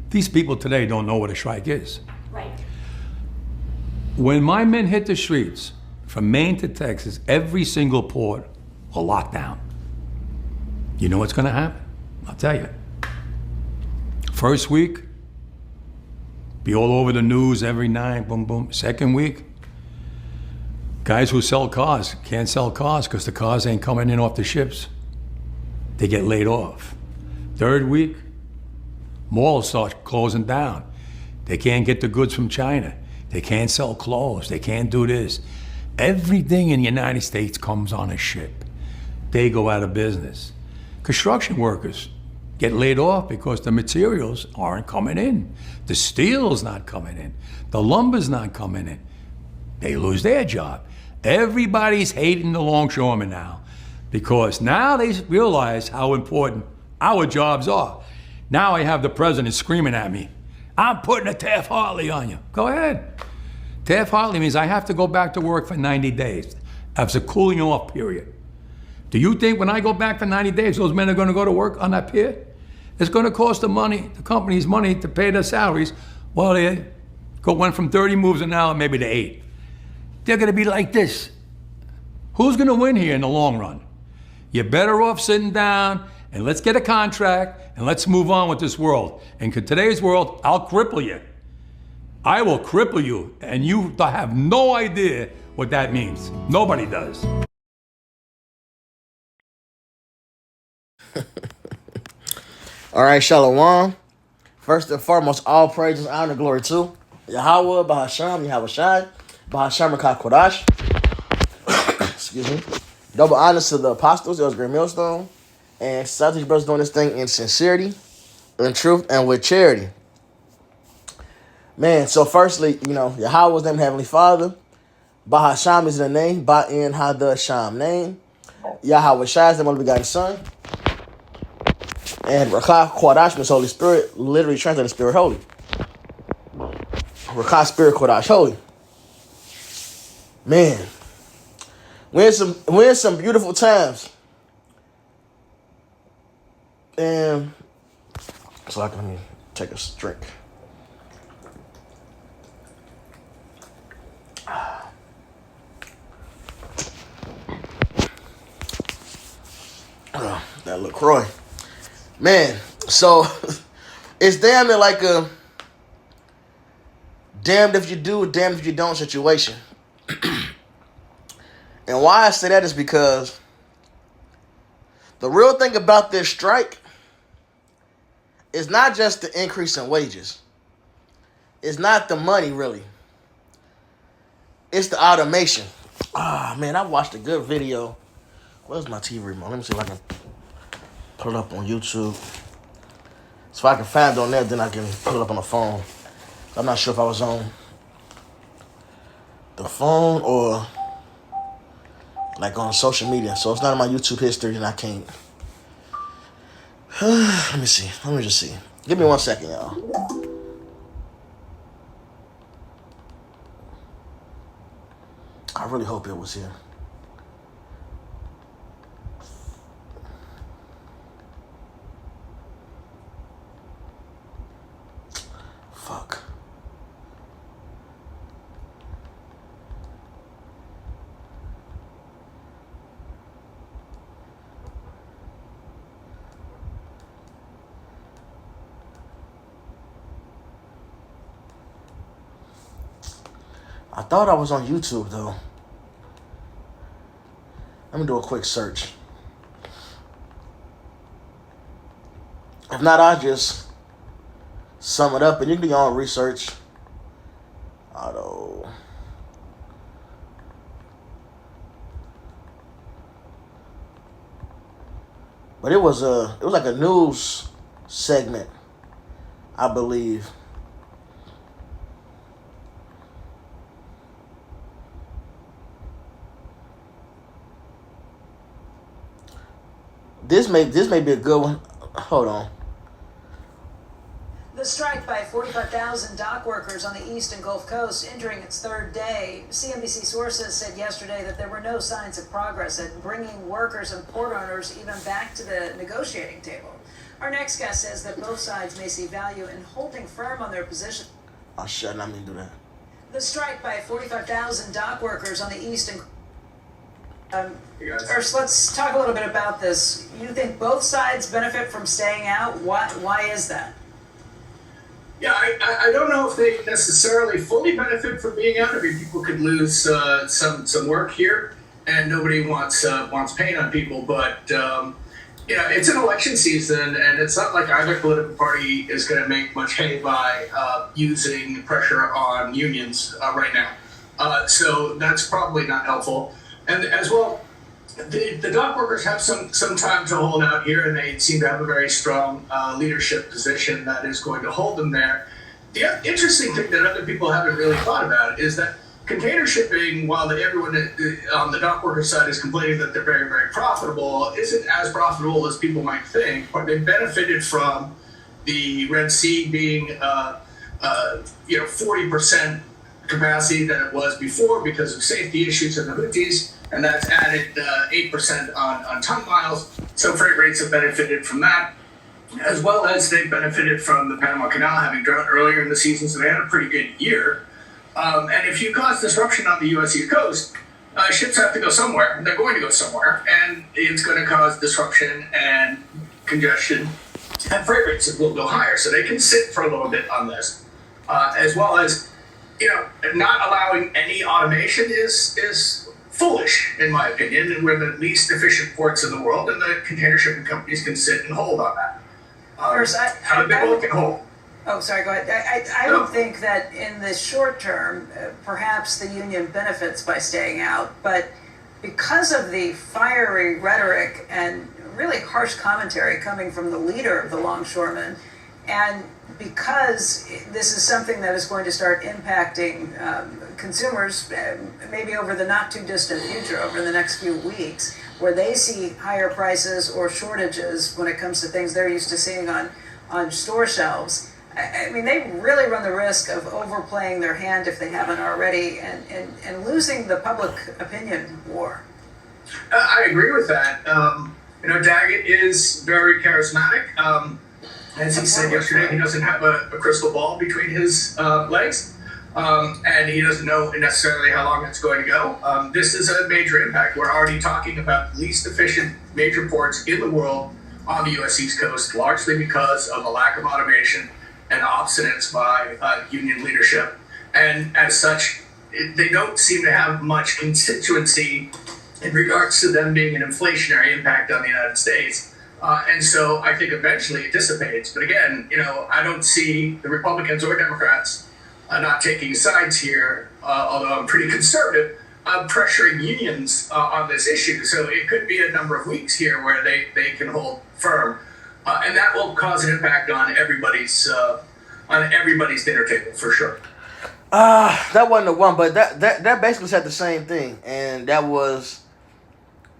These people today don't know what a strike is. Right. When my men hit the streets, from Maine to Texas, every single port will lock down. You know what's gonna happen? I'll tell you. First week, be all over the news every night, boom, boom. Second week, guys who sell cars can't sell cars because the cars ain't coming in off the ships. They get laid off. Third week, malls start closing down. They can't get the goods from China. They can't sell clothes. They can't do this. Everything in the United States comes on a ship. They go out of business. Construction workers get laid off because the materials aren't coming in. The steel's not coming in. The lumber's not coming in. They lose their job. Everybody's hating the longshoremen now because now they realize how important our jobs are. Now I have the president screaming at me, I'm putting a Taft-Hartley on you. Go ahead. Taft-Hartley means I have to go back to work for 90 days. That's a cooling off period. Do you think when I go back for 90 days, those men are going to go to work on that pier? It's going to cost the companies money to pay their salaries. Well, they went from 30 moves an hour maybe to 8. They're going to be like this. Who's going to win here in the long run? You're better off sitting down and let's get a contract and let's move on with this world. And in today's world, I'll cripple you. I will cripple you, and you have no idea what that means. Nobody does. All right, Shalom. First and foremost, all praises, honor, glory to Yahweh, Bahasham, Yahushai, Bahasham, Rakah Kodash. Excuse me. Double honors to the apostles, it was Great Millstone, and Southeast brothers doing this thing in sincerity, in truth, and with charity. Man, so firstly, Yahweh's name, Heavenly Father. Bahasham is the name, Ba'in Hada Sham name. Yahweh Shai is the only begotten Son. And Rakah Kodash means Holy Spirit, literally translated Spirit Holy. Rakah Spirit Kodash Holy. Man, we're in some beautiful times. And so let me take a drink. That LaCroix. Man, so it's damn near like a damned if you do, damned if you don't situation. And why I say that is because the real thing about this strike is not just the increase in wages. It's not the money, really. It's the automation. Man, I watched a good video. Where's my TV remote? Let me see if I can pull it up on YouTube. So if I can find it on there, then I can pull it up on the phone. I'm not sure if I was on the phone or like on social media. So it's not in my YouTube history and I can't. Let me see. Let me just see. Give me 1 second, y'all. I really hope it was here. Fuck. I thought I was on YouTube though. Let me do a quick search. If not, I'll just sum it up and you can do your own research. Auto. But it was like a news segment, I believe. This may be a good one. Hold on. The strike by 45,000 dock workers on the East and Gulf Coast entering its third day. CNBC sources said yesterday that there were no signs of progress at bringing workers and port owners even back to the negotiating table. Our next guest says that both sides may see value in holding firm on their position. I should not mean to do that. The strike by 45,000 dock workers on the east and Urs, let's talk a little bit about this. You think both sides benefit from staying out? Why is that? Yeah, I don't know if they necessarily fully benefit from being out. I mean, people could lose some work here, and nobody wants pain on people. But it's an election season, and it's not like either political party is going to make much hay by using pressure on unions right now. So that's probably not helpful. And as well, the dock workers have some time to hold out here, and they seem to have a very strong leadership position that is going to hold them there. The interesting thing that other people haven't really thought about is that container shipping, while everyone on the dock worker side is complaining that they're very, very profitable, isn't as profitable as people might think. But they benefited from the Red Sea being 40% capacity than it was before because of safety issues in the Houthis, and that's added 8% on ton miles. So freight rates have benefited from that, as well as they benefited from the Panama Canal having drought earlier in the season, so they had a pretty good year. And if you cause disruption on the U.S. East Coast, ships have to go somewhere. They're going to go somewhere, and it's going to cause disruption and congestion, and freight rates will go higher. So they can sit for a little bit on this, as well as not allowing any automation is foolish, in my opinion, and we're the least efficient ports in the world, and the container shipping companies can sit and hold on that. They both can hold. Oh, sorry, go ahead. I would think that in the short term, perhaps the union benefits by staying out, but because of the fiery rhetoric and really harsh commentary coming from the leader of the longshoremen, and because this is something that is going to start impacting consumers maybe over the not too distant future, over the next few weeks, where they see higher prices or shortages when it comes to things they're used to seeing on store shelves. I mean, they really run the risk of overplaying their hand if they haven't already, and losing the public opinion war. I agree with that. Daggett is very charismatic. As he said yesterday, he doesn't have a crystal ball between his legs, and he doesn't know necessarily how long it's going to go. This is a major impact. We're already talking about the least efficient major ports in the world on the U.S. East Coast, largely because of a lack of automation and obstinance by union leadership. And as such, they don't seem to have much constituency in regards to them being an inflationary impact on the United States. And so I think eventually it dissipates. But again, I don't see the Republicans or Democrats not taking sides here, although I'm pretty conservative, pressuring unions on this issue. So it could be a number of weeks here where they can hold firm. And that will cause an impact on everybody's dinner table for sure. That wasn't the one, but that basically said the same thing, and that was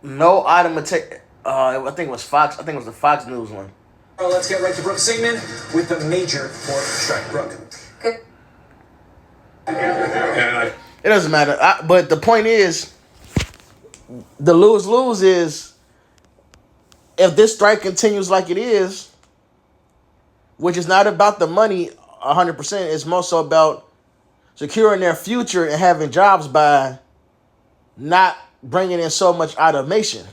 no automation. I think it was Fox. I think it was the Fox News one. Well, let's get right to Brooke Singman with the major port strike. Brooke. Good. It doesn't matter. But the point is, the lose-lose is, if this strike continues like it is, which is not about the money 100%, it's more so about securing their future and having jobs by not bringing in so much automation.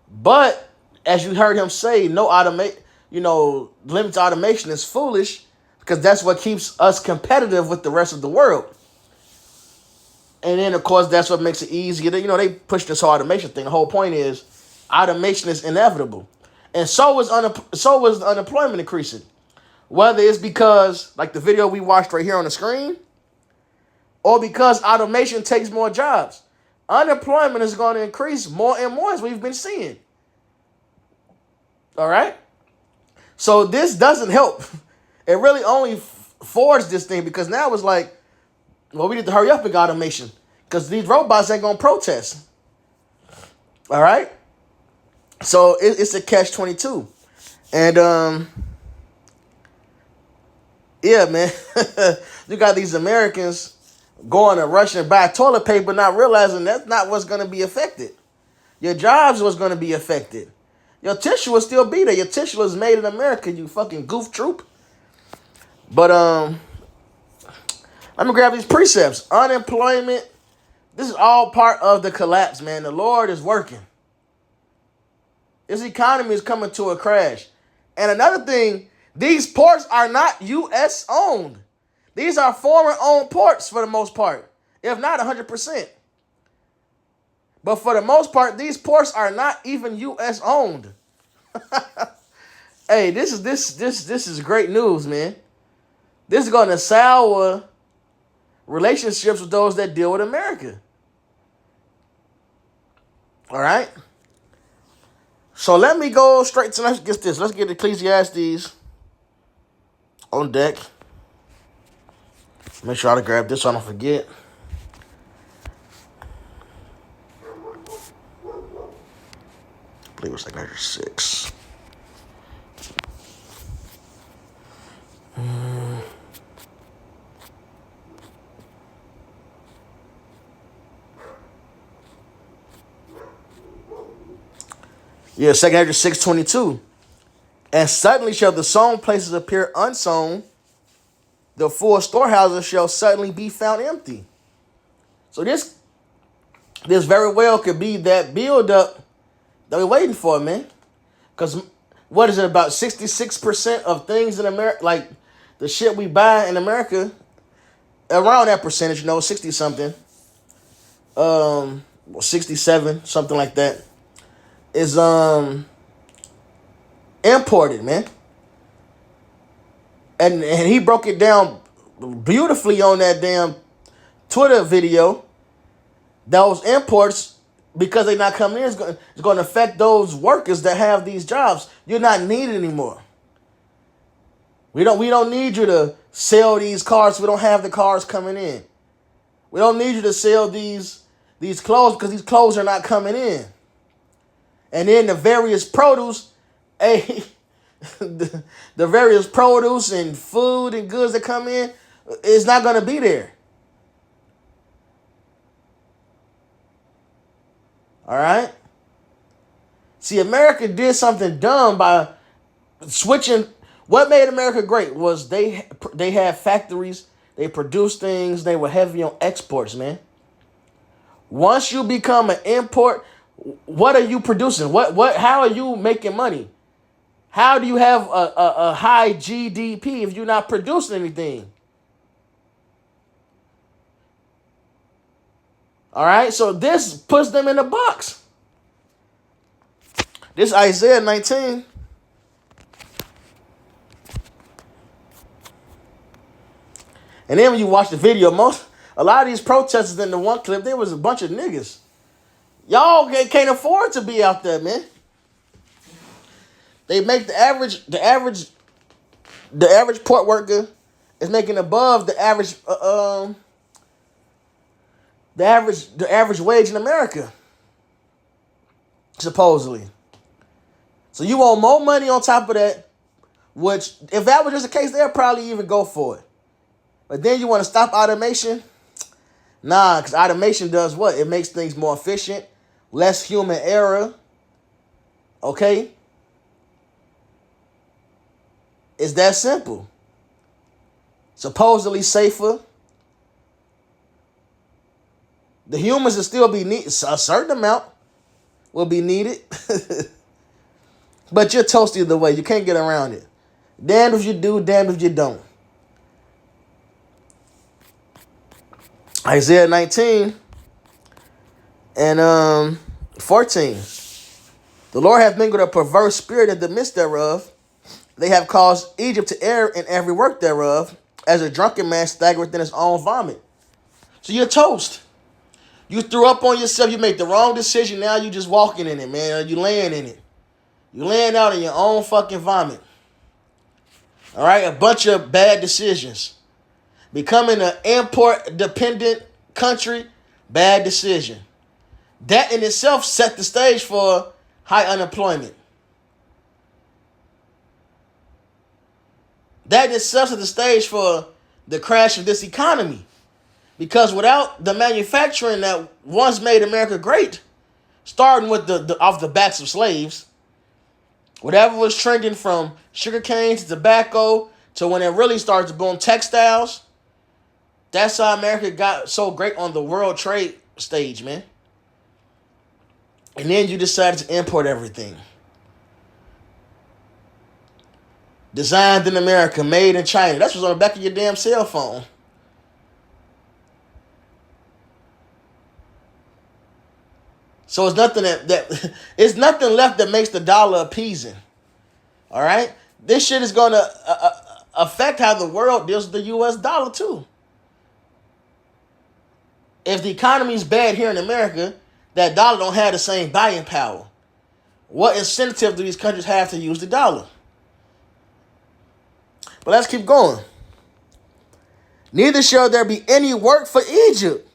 But as you heard him say, limit to automation is foolish, because that's what keeps us competitive with the rest of the world. And then, of course, that's what makes it easier. They push this whole automation thing. The whole point is automation is inevitable. And so is unemployment increasing. Whether it's because, like the video we watched right here on the screen, or because automation takes more jobs. Unemployment is going to increase more and more, as we've been seeing. All right? So this doesn't help. It really only forged this thing, because now it's like, well, we need to hurry up and get automation, because these robots ain't going to protest. All right? So it's a catch-22. And, yeah, man, you got these Americans going to rush and buy toilet paper, not realizing that's not what's going to be affected. Your jobs was going to be affected. Your tissue will still be there. Your tissue is made in America, you fucking goof troop. But let me grab these precepts. Unemployment. This is all part of the collapse, man. The Lord is working. This economy is coming to a crash. And another thing, these ports are not U.S. owned. These are foreign owned ports for the most part, if not 100%. But for the most part, these ports are not even U.S. owned. Hey, this is great news, man. This is going to sour relationships with those that deal with America. All right. So let me go straight to, let's get this. Let's get Ecclesiastes on deck. Make sure I grab this so I don't forget. I believe it was like chapter 6. Yeah, 2 Chapter 6:22. And suddenly shall the sown places appear unsown. The full storehouses shall suddenly be found empty. So this very well could be that build-up that we're waiting for, man. Because what is it, about 66% of things in America, like the shit we buy in America, around that percentage, 60-something, 67, something like that, is imported, man. And he broke it down beautifully on that damn Twitter video. Those imports, because they're not coming in, it's going to affect those workers that have these jobs. You're not needed anymore. We don't need you to sell these cars. We don't have the cars coming in. We don't need you to sell these clothes because these clothes are not coming in. And then the various produce, the various produce and food and goods that come in is not going to be there. All right? See, America did something dumb by switching. What made America great was they had factories, they produced things, they were heavy on exports, man. Once you become an import, what are you producing? How are you making money? How do you have a high GDP if you're not producing anything? All right, so this puts them in the box. This Isaiah 19. And then when you watch the video, a lot of these protesters in the one clip, there was a bunch of niggas. Y'all can't afford to be out there, man. They make the average port worker is making above the average wage in America, supposedly. So you want more money on top of that, which if that was just the case, they'll probably even go for it. But then you want to stop automation? Nah, because automation does what? It makes things more efficient, less human error. Okay? It's that simple. Supposedly safer. The humans will still be needed. A certain amount will be needed. But you're toast either way. You can't get around it. Damned if you do, damned if you don't. Isaiah 19 and 14. The Lord hath mingled a perverse spirit in the midst thereof. They have caused Egypt to err in every work thereof, as a drunken man staggereth in his own vomit. So you're toast. You threw up on yourself. You made the wrong decision. Now you just walking in it, man. You laying in it. You laying out in your own fucking vomit. All right? A bunch of bad decisions. Becoming an import-dependent country, bad decision. That in itself set the stage for high unemployment. That in itself set the stage for the crash of this economy. Because without the manufacturing that once made America great, starting with off the backs of slaves, Whatever was trending from sugarcane to tobacco to when it really started to boom textiles, that's how America got so great on the world trade stage, man. And then you decided to import everything. Designed in America, made in China. That's what's on the back of your damn cell phone. So it's nothing that it's nothing left that makes the dollar appeasing. All right, this shit is gonna affect how the world deals with the U.S. dollar too. If the economy is bad here in America, that dollar don't have the same buying power. What incentive do these countries have to use the dollar? But let's keep going. Neither shall there be any work for Egypt,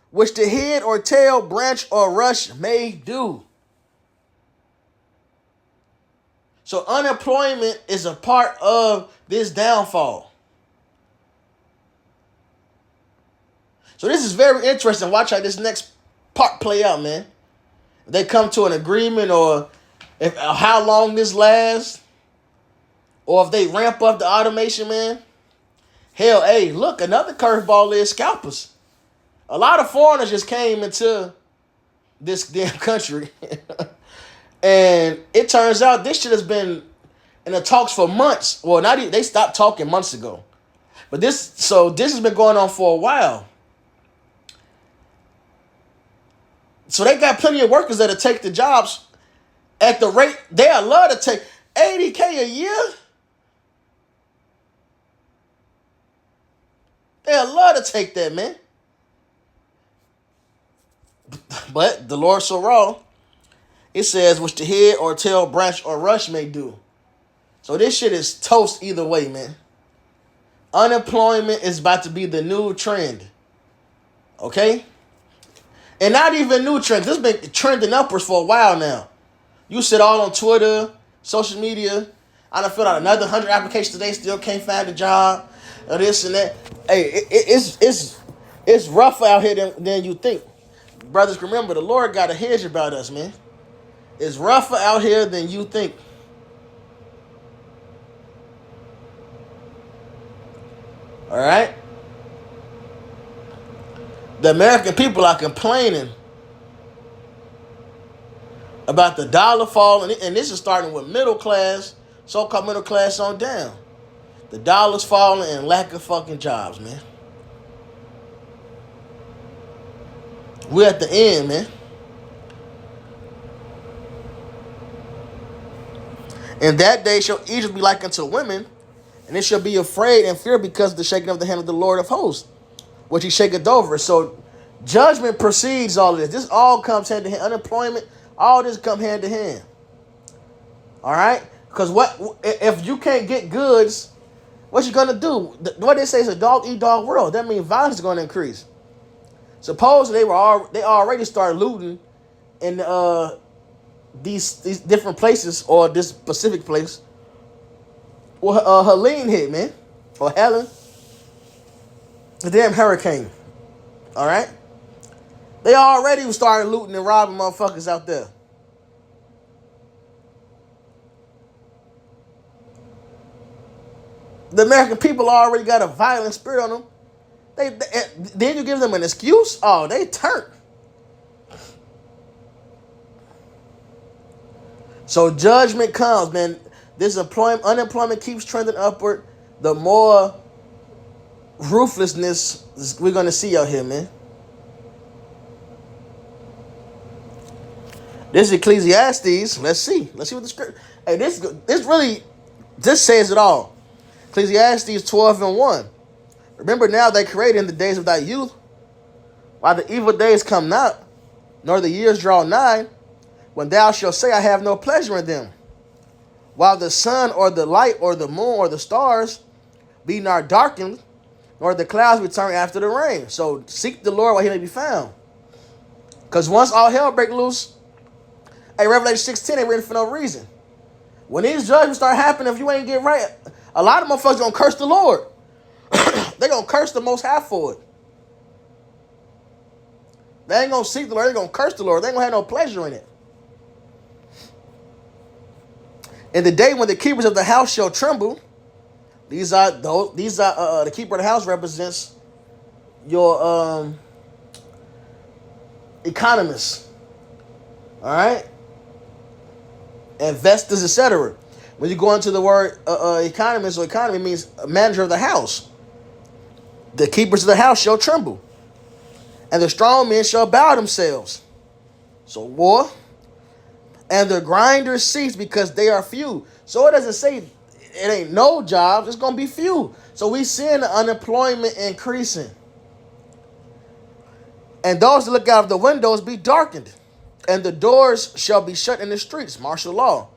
which the head or tail, branch or rush may do. So unemployment is a part of this downfall. So this is very interesting. Watch how this next part play out, man. If they come to an agreement, or if how long this lasts, or if they ramp up the automation, man. Hell, hey, look, another curveball is scalpers. A lot of foreigners just came into this damn country. And it turns out this shit has been in the talks for months. Well, not even, they stopped talking months ago. But this has been going on for a while. So they got plenty of workers that'll take the jobs at the rate they'll love to take $80K a year. They'll love to take that, man. But the Lord so raw, it says, which the head or tail, branch or rush may do. So this shit is toast either way, man. Unemployment is about to be the new trend. Okay? And not even new trend. This has been trending upwards for a while now. You sit all on Twitter, social media. I done filled out another 100 applications today, still can't find a job, or this and that. Hey, it's rougher out here than you think. Brothers, remember, the Lord got a hedge about us, man. It's rougher out here than you think. All right? The American people are complaining about the dollar falling, and this is starting with middle class, so-called middle class on down. The dollar's falling and lack of fucking jobs, man. We're at the end, man. And that day shall Egypt be like unto women, and it shall be afraid and fear because of the shaking of the hand of the Lord of hosts, which he shaketh over. So judgment precedes all of this. This all comes hand to hand. Unemployment, all this come hand to hand. All right? Because what if you can't get goods, what you gonna do? What they say is a dog eat dog world. That means violence is gonna increase. Suppose they already started looting in these different places, or this specific place. Well, Helene hit, man, or Helen, the damn hurricane. All right, they already started looting and robbing motherfuckers out there. The American people already got a violent spirit on them. Then you give them an excuse? Oh, they turned. So judgment comes, man. This unemployment keeps trending upward. The more ruthlessness we're gonna see out here, man. This is Ecclesiastes. Let's see what the script. Hey, this says it all. Ecclesiastes 12:1. Remember now they created in the days of thy youth, while the evil days come not, nor the years draw nigh, when thou shalt say, I have no pleasure in them. While the sun or the light or the moon or the stars be not darkened, nor the clouds return after the rain. So seek the Lord while he may be found. Because once all hell break loose, hey, Revelation 6:10 ain't written for no reason. When these judgments start happening, if you ain't get right, a lot of motherfuckers gonna curse the Lord. They gonna curse the Most High for it. They ain't gonna seek the Lord. They gonna curse the Lord. They ain't gonna have no pleasure in it. In the day when the keepers of the house shall tremble, the keeper of the house represents your economists, all right, investors, etc. When you go into the word economist or economy, it means manager of the house. The keepers of the house shall tremble, and the strong men shall bow themselves. So war, and the grinders cease because they are few. So it doesn't say it ain't no jobs, it's gonna be few. So we seeing the unemployment increasing. And those that look out of the windows be darkened, and the doors shall be shut in the streets. Martial law.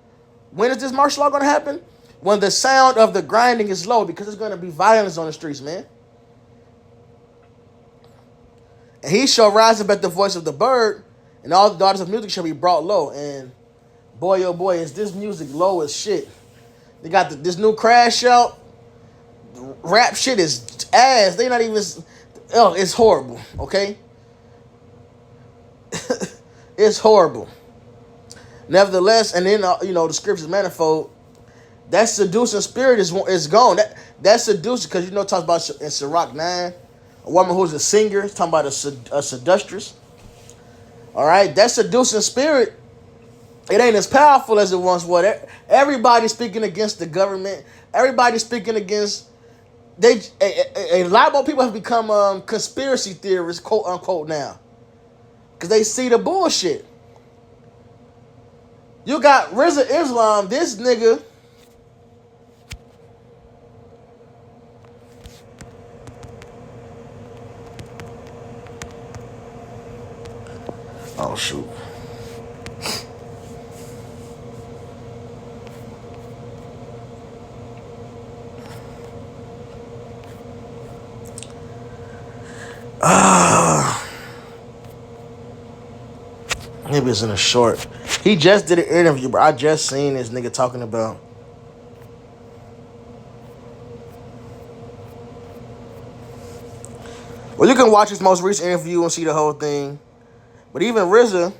When is this martial law gonna happen? When the sound of the grinding is low, because there's gonna be violence on the streets, man. And he shall rise up at the voice of the bird, and all the daughters of music shall be brought low. And boy, oh boy, is this music low as shit. They got this new crash out. Rap shit is ass. They not even. Oh, it's horrible. Okay, it's horrible. Nevertheless, and then the scriptures manifold. That seducing spirit is gone. That seducing, because it talks about in Sirach 9, a woman who's a singer. It's talking about a seductress. All right, that seducing spirit, it ain't as powerful as it once was. Everybody's speaking against the government. Everybody's speaking against. A lot more people have become conspiracy theorists, quote unquote, now, because they see the bullshit. You got Rizza Islam, this nigga. Oh shoot. Maybe it's in a short. He just did an interview, bro. I just seen this nigga talking about. Well, you can watch his most recent interview and see the whole thing. But even RZA.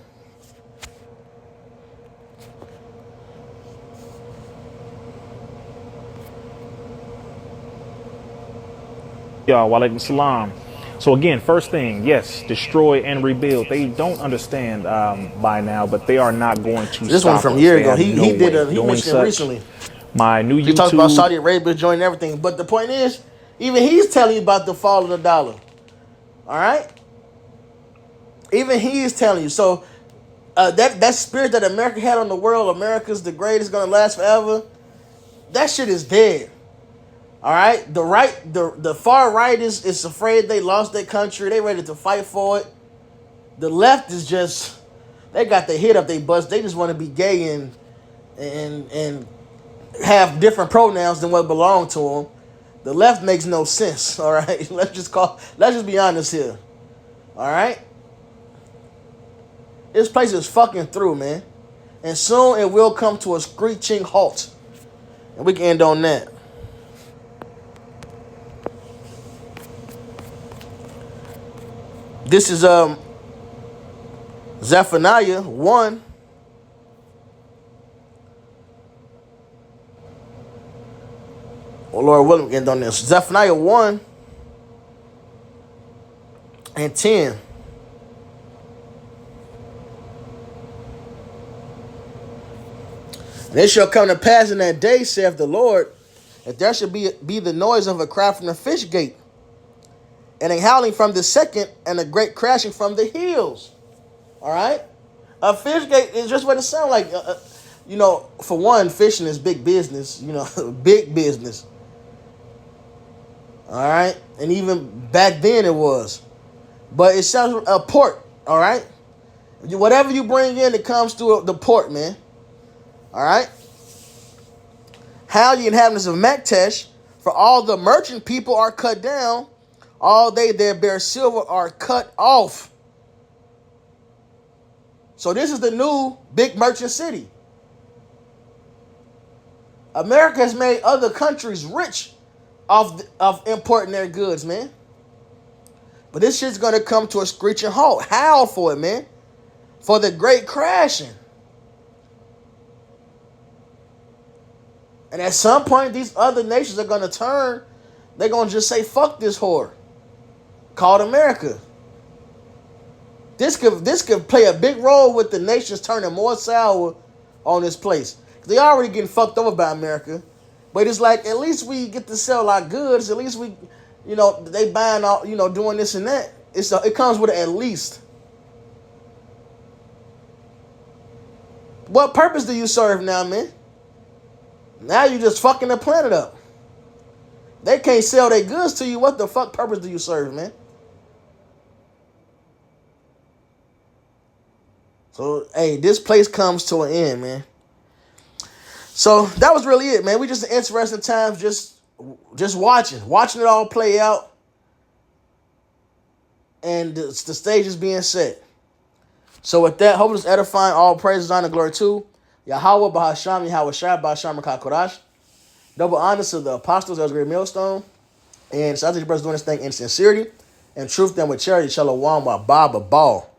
Y'all, walaikum salam. So again, first thing, yes, destroy and rebuild. They don't understand by now, but they are not going to This stop one from a us. year They ago. have He no did way a of he doing mentioned it such. recently. My new He talked about YouTube. Saudi Arabia joining everything. But the point is, even he's telling you about the fall of the dollar. All right? Even he is telling you. So that spirit that America had on the world, America's the greatest, gonna last forever, that shit is dead. All right? The far right is afraid they lost their country. They ready to fight for it. The left is just, they got their head up their butts. They just want to be gay and have different pronouns than what belong to them. The left makes no sense. All right, let's just be honest here. All right, this place is fucking through, man, and soon it will come to a screeching halt, and we can end on that. This is Zephaniah 1. Oh, Lord willing, we end on this. Zephaniah 1 and 10. And it shall come to pass in that day, saith the Lord, that there shall be the noise of a cry from the fish gate, and a howling from the second, and a great crashing from the hills. All right? A fish gate is just what it sounds like. For one, fishing is big business. Big business. All right? And even back then it was. But it sounds a port. All right? Whatever you bring in, it comes through the port, man. All right? How ye inhabitants of Maktesh, for all the merchant people are cut down, all they that bear silver are cut off. So this is the new big merchant city. America has made other countries rich of importing their goods, man. But this shit's gonna come to a screeching halt. Howl for it, man. For the great crashing. And at some point, these other nations are gonna turn. They're gonna just say, "Fuck this whore called America." This could play a big role with the nations turning more sour on this place. They already getting fucked over by America, but it's like at least we get to sell our goods. At least we, they buying all, doing this and that. It comes with at least. What purpose do you serve now, man? Now you just fucking the planet up. They can't sell their goods to you. What the fuck purpose do you serve, man? So, hey, this place comes to an end, man. So that was really it, man. We just interesting times, just watching it all play out, and the stage is being set. So with that, hope it's edifying. All praises, honor, glory to Yahweh, Bahasham, Yahweh Shai, Bahasham, Kodash. Double honors to the apostles as great millstone, and so I think your brothers doing this thing in sincerity and truth, then with charity. Shalom, Baba Ball.